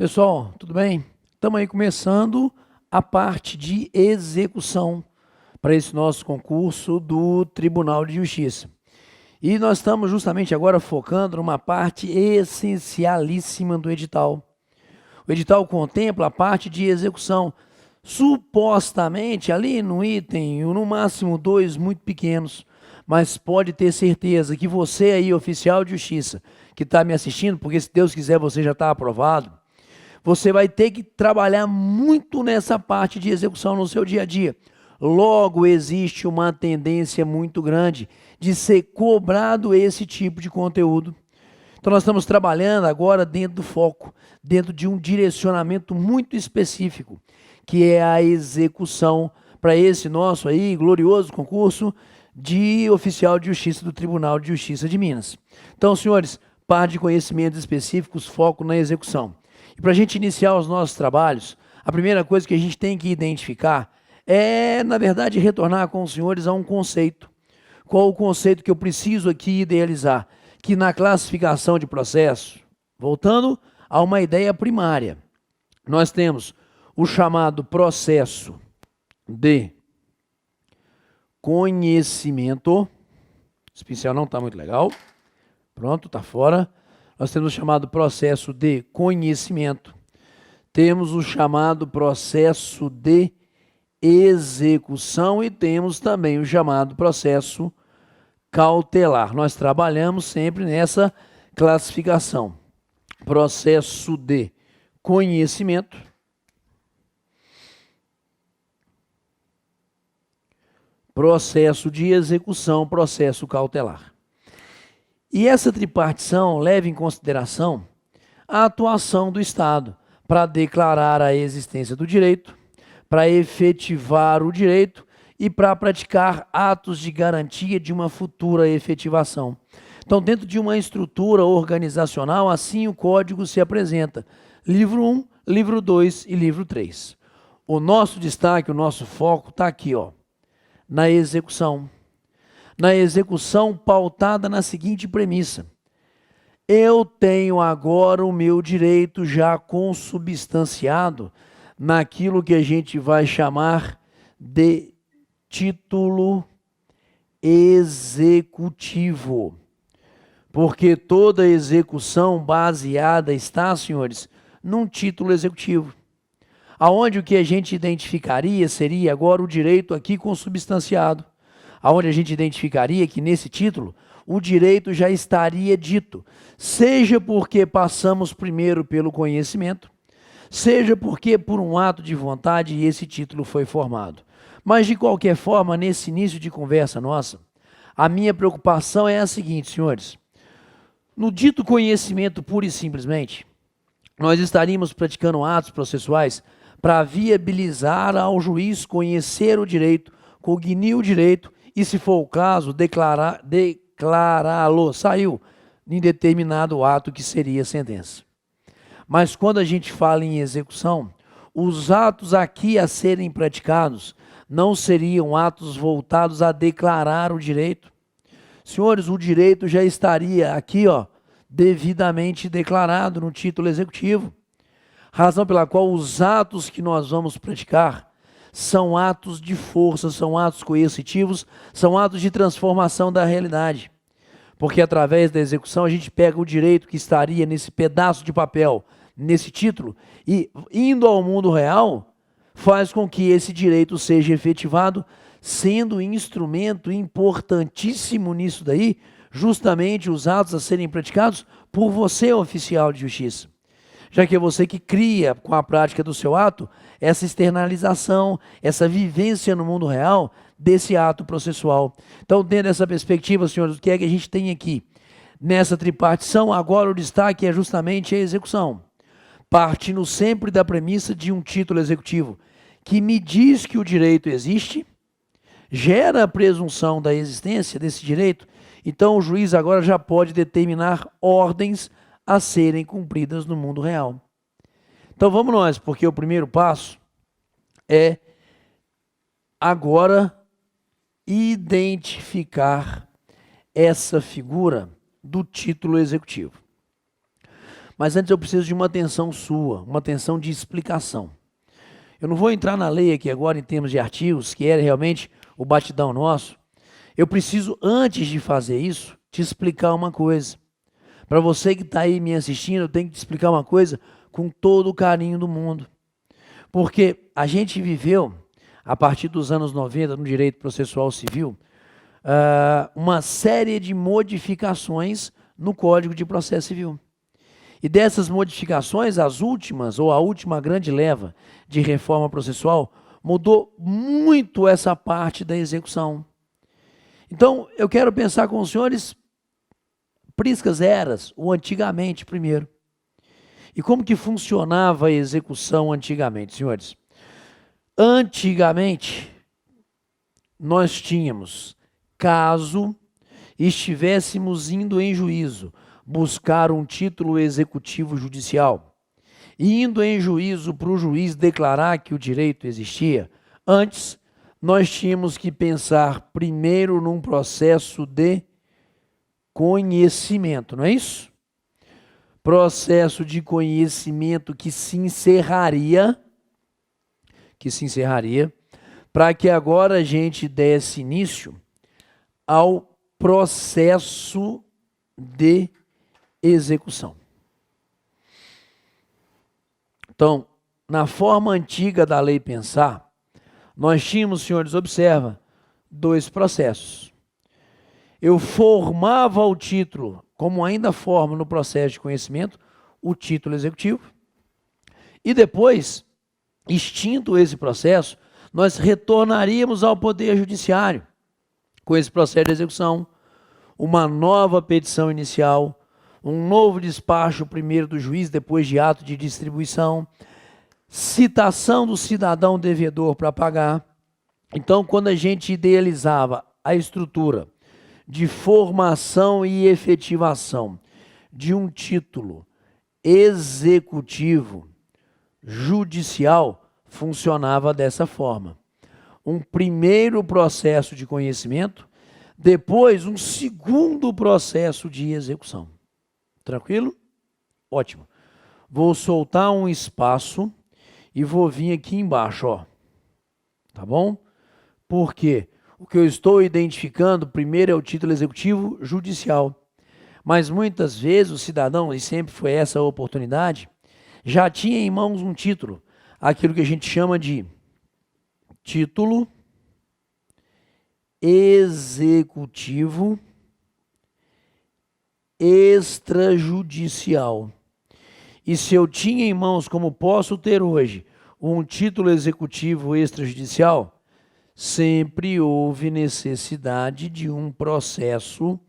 Pessoal, tudo bem? Estamos aí começando a parte de execução para esse nosso concurso do Tribunal de Justiça. E nós estamos justamente agora focando numa parte essencialíssima do edital. O edital contempla a parte de execução, supostamente ali no item, no máximo 2 muito pequenos, mas pode ter certeza que você aí, oficial de justiça, que está me assistindo, porque se Deus quiser você já está aprovado, você vai ter que trabalhar muito nessa parte de execução no seu dia a dia. Logo, existe uma tendência muito grande de ser cobrado esse tipo de conteúdo. Então, nós estamos trabalhando agora dentro do foco, dentro de um direcionamento muito específico, que é a execução para esse nosso aí glorioso concurso de oficial de justiça do Tribunal de Justiça de Minas. Então, senhores, parte de conhecimentos específicos, foco na execução. E para a gente iniciar os nossos trabalhos, a primeira coisa que a gente tem que identificar é, na verdade, retornar com os senhores a um conceito. Qual o conceito que eu preciso aqui idealizar? Que na classificação de processo, voltando a uma ideia primária, nós temos o chamado processo de conhecimento. Esse pincel não está muito legal. Pronto, está fora. Nós temos o chamado processo de conhecimento. Temos o chamado processo de execução e temos também o chamado processo cautelar. Nós trabalhamos sempre nessa classificação. Processo de conhecimento, processo de execução, processo cautelar. E essa tripartição leva em consideração a atuação do Estado para declarar a existência do direito, para efetivar o direito e para praticar atos de garantia de uma futura efetivação. Então, dentro de uma estrutura organizacional, assim o código se apresenta. Livro 1, livro 2 e livro 3. O nosso destaque, o nosso foco está aqui, ó, na execução. Na execução pautada na seguinte premissa: eu tenho agora o meu direito já consubstanciado naquilo que a gente vai chamar de título executivo. Porque toda execução baseada está, senhores, num título executivo. Aonde o que a gente identificaria seria agora o direito aqui consubstanciado. Aonde a gente identificaria que nesse título o direito já estaria dito, seja porque passamos primeiro pelo conhecimento, seja porque por um ato de vontade esse título foi formado. Mas de qualquer forma, nesse início de conversa nossa, a minha preocupação é a seguinte, senhores: no dito conhecimento pura e simplesmente, nós estaríamos praticando atos processuais para viabilizar ao juiz conhecer o direito, cognir o direito e, se for o caso, declará-lo, saiu em determinado ato que seria sentença. Mas quando a gente fala em execução, os atos aqui a serem praticados não seriam atos voltados a declarar o direito. Senhores, o direito já estaria aqui, ó, devidamente declarado no título executivo. Razão pela qual os atos que nós vamos praticar são atos de força, são atos coercitivos, são atos de transformação da realidade. Porque através da execução a gente pega o direito que estaria nesse pedaço de papel, nesse título, e indo ao mundo real, faz com que esse direito seja efetivado, sendo um instrumento importantíssimo nisso daí, justamente os atos a serem praticados por você, oficial de justiça. Já que é você que cria, com a prática do seu ato, essa externalização, essa vivência no mundo real desse ato processual. Então, dentro dessa perspectiva, senhores, o que é que a gente tem aqui? Nessa tripartição, agora o destaque é justamente a execução. Partindo sempre da premissa de um título executivo, que me diz que o direito existe, gera a presunção da existência desse direito, então o juiz agora já pode determinar ordens a serem cumpridas no mundo real. Então vamos nós, porque o primeiro passo é agora identificar essa figura do título executivo. Mas antes eu preciso de uma atenção sua, uma atenção de explicação. Eu não vou entrar na lei aqui agora em termos de artigos, que é realmente o batidão nosso. Eu preciso, antes de fazer isso, te explicar uma coisa. Para você que está aí me assistindo, eu tenho que te explicar uma coisa com todo o carinho do mundo. Porque a gente viveu, a partir dos anos 90, no direito processual civil, uma série de modificações no Código de Processo Civil. E dessas modificações, as últimas, ou a última grande leva de reforma processual, mudou muito essa parte da execução. Então, eu quero pensar com os senhores priscas eras, ou antigamente primeiro. E como que funcionava a execução antigamente, senhores? Antigamente, nós tínhamos, caso estivéssemos indo em juízo, buscar um título executivo judicial, e indo em juízo para o juiz declarar que o direito existia, antes nós tínhamos que pensar primeiro num processo de conhecimento, não é isso? Processo de conhecimento que se encerraria, para que agora a gente desse início ao processo de execução. Então, na forma antiga da lei pensar, nós tínhamos, senhores, observa, 2 processos. Eu formava o título, como ainda formo no processo de conhecimento, o título executivo, e depois, extinto esse processo, nós retornaríamos ao Poder Judiciário com esse processo de execução, uma nova petição inicial, um novo despacho primeiro do juiz, depois de ato de distribuição, citação do cidadão devedor para pagar. Então, quando a gente idealizava a estrutura de formação e efetivação de um título executivo judicial, funcionava dessa forma. Um primeiro processo de conhecimento, depois um segundo processo de execução. Tranquilo? Ótimo. Vou soltar um espaço e vou vir aqui embaixo, ó. Tá bom? Por quê? O que eu estou identificando primeiro é o título executivo judicial. Mas muitas vezes o cidadão, e sempre foi essa a oportunidade, já tinha em mãos um título, aquilo que a gente chama de título executivo extrajudicial. E se eu tinha em mãos, como posso ter hoje, um título executivo extrajudicial, sempre houve necessidade de um processo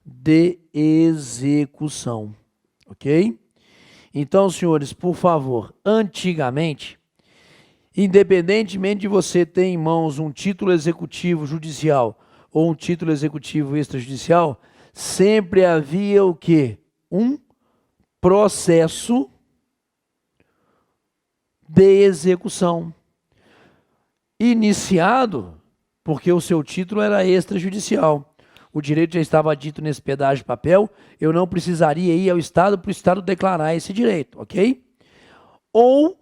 de execução, ok? Então, senhores, por favor, antigamente, independentemente de você ter em mãos um título executivo judicial ou um título executivo extrajudicial, sempre havia o quê? Um processo de execução. Iniciado porque o seu título era extrajudicial. O direito já estava dito nesse pedaço de papel, eu não precisaria ir ao Estado para o Estado declarar esse direito, ok? Ou,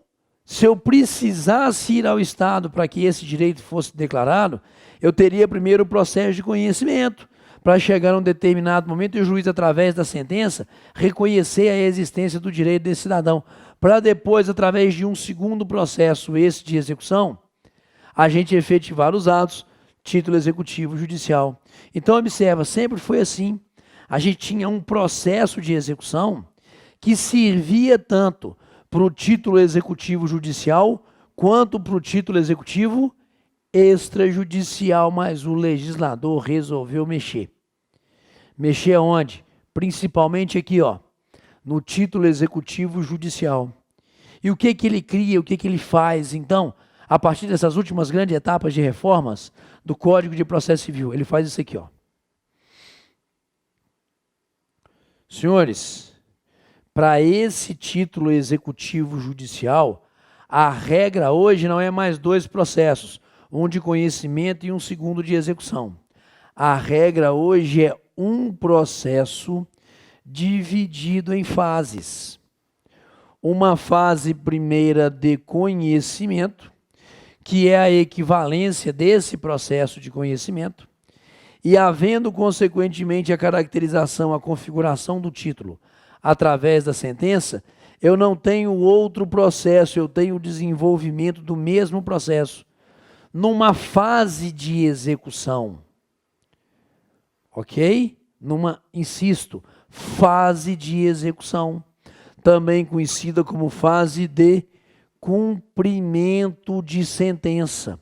se eu precisasse ir ao Estado para que esse direito fosse declarado, eu teria primeiro o processo de conhecimento, para chegar a um determinado momento e o juiz, através da sentença, reconhecer a existência do direito desse cidadão, para depois, através de um segundo processo, esse de execução, a gente efetivar os atos, título executivo judicial. Então, observa, sempre foi assim. A gente tinha um processo de execução que servia tanto para o título executivo judicial quanto para o título executivo extrajudicial, mas o legislador resolveu mexer. Mexer aonde? Principalmente aqui, ó, no título executivo judicial. E o que que ele cria, o que que ele faz, então, a partir dessas últimas grandes etapas de reformas do Código de Processo Civil? Ele faz isso aqui, ó. Senhores, para esse título executivo judicial, a regra hoje não é mais 2 processos, um de conhecimento e um segundo de execução. A regra hoje é um processo dividido em fases. Uma fase primeira de conhecimento, que é a equivalência desse processo de conhecimento, e havendo, consequentemente, a caracterização, a configuração do título através da sentença, eu não tenho outro processo, eu tenho o desenvolvimento do mesmo processo, numa fase de execução. Ok? Insisto, fase de execução, também conhecida como fase de cumprimento de sentença.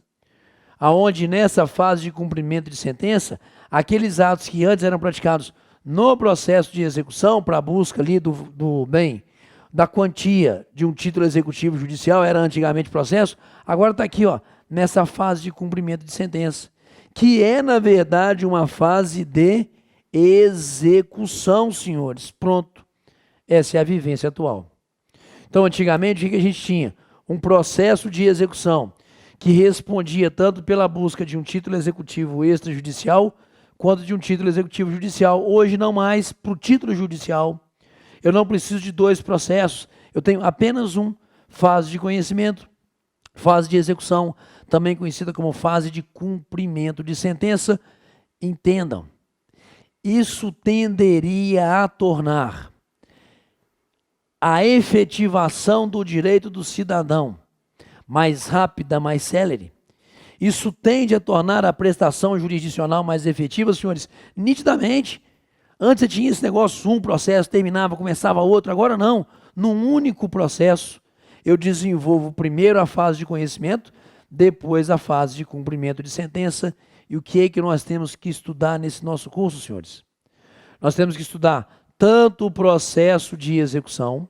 Aonde nessa fase de cumprimento de sentença, aqueles atos que antes eram praticados no processo de execução, para a busca ali da quantia de um título executivo judicial, era antigamente processo, agora está aqui, ó, nessa fase de cumprimento de sentença, que é, na verdade, uma fase de execução, senhores. Pronto. Essa é a vivência atual. Então, antigamente, o que a gente tinha? Um processo de execução que respondia tanto pela busca de um título executivo extrajudicial quanto de um título executivo judicial. Hoje, não mais para o título judicial. Eu não preciso de dois processos. Eu tenho apenas fase de conhecimento, fase de execução, também conhecida como fase de cumprimento de sentença. Entendam, isso tenderia a tornar a efetivação do direito do cidadão mais rápida, mais célere. Isso tende a tornar a prestação jurisdicional mais efetiva, senhores, nitidamente. Antes você tinha esse negócio, um processo, terminava, começava outro, agora não. Num único processo, eu desenvolvo primeiro a fase de conhecimento, depois a fase de cumprimento de sentença. E o que é que nós temos que estudar nesse nosso curso, senhores? Nós temos que estudar tanto o processo de execução,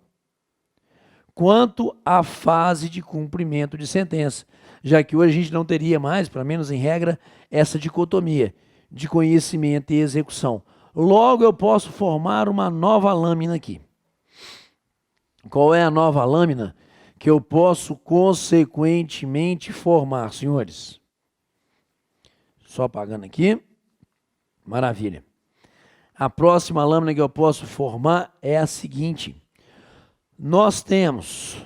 quanto a fase de cumprimento de sentença, já que hoje a gente não teria mais, pelo menos em regra, essa dicotomia de conhecimento e execução. Logo eu posso formar uma nova lâmina aqui. Qual é a nova lâmina que eu posso consequentemente formar, senhores? Só apagando aqui. Maravilha. A próxima lâmina que eu posso formar é a seguinte. Nós temos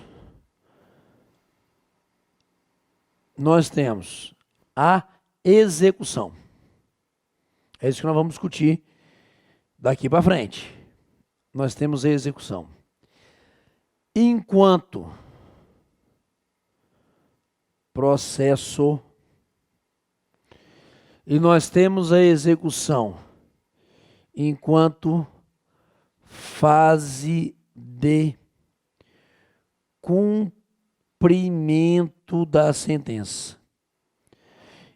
a execução. É isso que nós vamos discutir daqui para frente. Nós temos a execução. Enquanto processo, e nós temos a execução enquanto fase de cumprimento da sentença.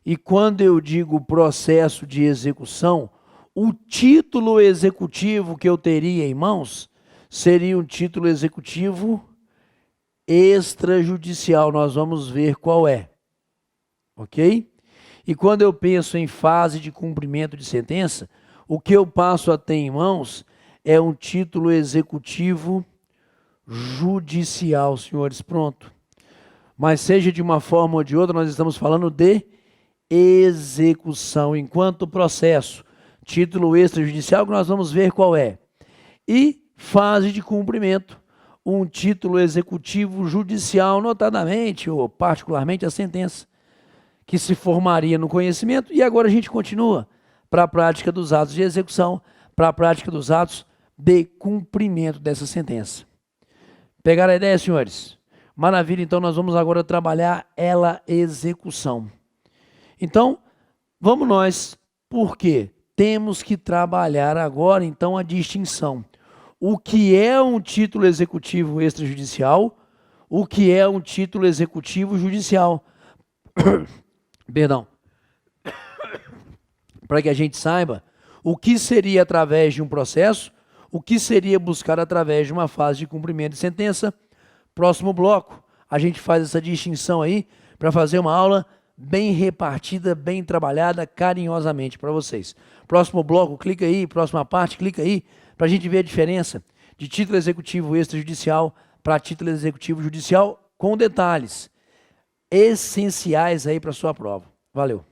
E quando eu digo processo de execução, o título executivo que eu teria em mãos seria um título executivo extrajudicial. Nós vamos ver qual é. Ok? E quando eu penso em fase de cumprimento de sentença, o que eu passo a ter em mãos é um título executivo judicial, senhores, pronto. Mas seja de uma forma ou de outra, nós estamos falando de execução, enquanto processo, título extrajudicial, que nós vamos ver qual é. E fase de cumprimento, um título executivo judicial, notadamente ou particularmente a sentença, que se formaria no conhecimento. E agora a gente continua para a prática dos atos de execução, para a prática dos atos de cumprimento dessa sentença. Pegaram a ideia, senhores? Maravilha, então nós vamos agora trabalhar execução. Então, vamos nós, porque temos que trabalhar agora, então, a distinção. O que é um título executivo extrajudicial, o que é um título executivo judicial. Perdão. Para que a gente saiba o que seria através de um processo, o que seria buscar através de uma fase de cumprimento de sentença. Próximo bloco, a gente faz essa distinção aí para fazer uma aula bem repartida, bem trabalhada, carinhosamente para vocês. Próximo bloco, clica aí, próxima parte, clica aí, para a gente ver a diferença de título executivo extrajudicial para título executivo judicial, com detalhes essenciais aí para a sua prova. Valeu!